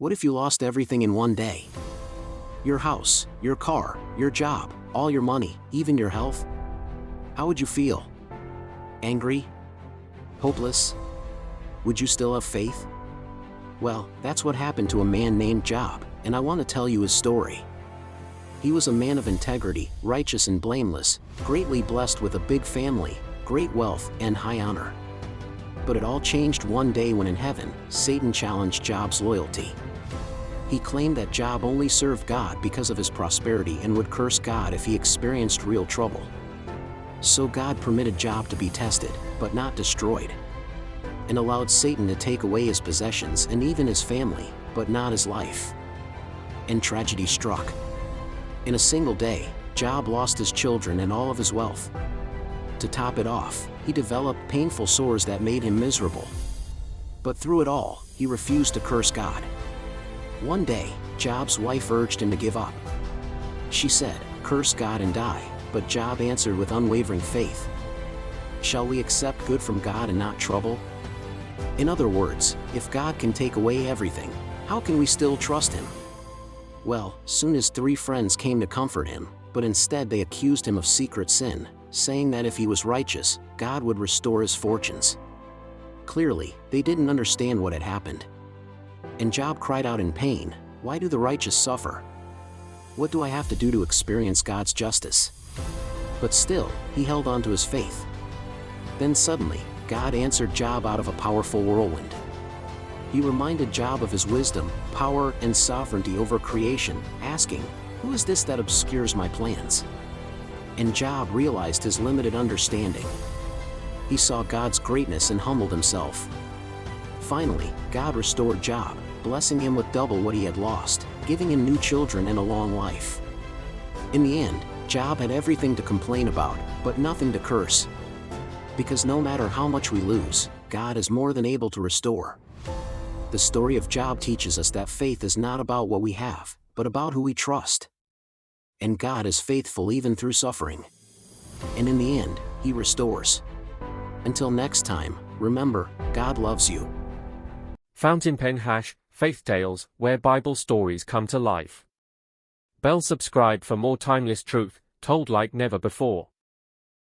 What if you lost everything in one day? Your house, your car, your job, all your money, even your health? How would you feel? Angry? Hopeless? Would you still have faith? Well, that's what happened to a man named Job, and I want to tell you his story. He was a man of integrity, righteous and blameless, greatly blessed with a big family, great wealth, and high honor. But it all changed one day when in heaven, Satan challenged Job's loyalty. He claimed that Job only served God because of his prosperity and would curse God if he experienced real trouble. So God permitted Job to be tested, but not destroyed, and allowed Satan to take away his possessions and even his family, but not his life. And tragedy struck. In a single day, Job lost his children and all of his wealth. To top it off, he developed painful sores that made him miserable. But through it all, he refused to curse God. One day, Job's wife urged him to give up. She said, "Curse God and die," but Job answered with unwavering faith, "Shall we accept good from God and not trouble?" In other words, if God can take away everything, how can we still trust him? Well, soon his 3 friends came to comfort him, but instead they accused him of secret sin, saying that if he was righteous, God would restore his fortunes. Clearly, they didn't understand what had happened. And Job cried out in pain, "Why do the righteous suffer? What do I have to do to experience God's justice?" But still, he held on to his faith. Then suddenly, God answered Job out of a powerful whirlwind. He reminded Job of his wisdom, power, and sovereignty over creation, asking, "Who is this that obscures my plans?" And Job realized his limited understanding. He saw God's greatness and humbled himself. Finally, God restored Job, blessing him with double what he had lost, giving him new children and a long life. In the end, Job had everything to complain about, but nothing to curse. Because no matter how much we lose, God is more than able to restore. The story of Job teaches us that faith is not about what we have, but about who we trust. And God is faithful even through suffering. And in the end, he restores. Until next time, remember, God loves you. Fountain Pen Faith Tales, where Bible stories come to life. Bell subscribe for more timeless truth, told like never before.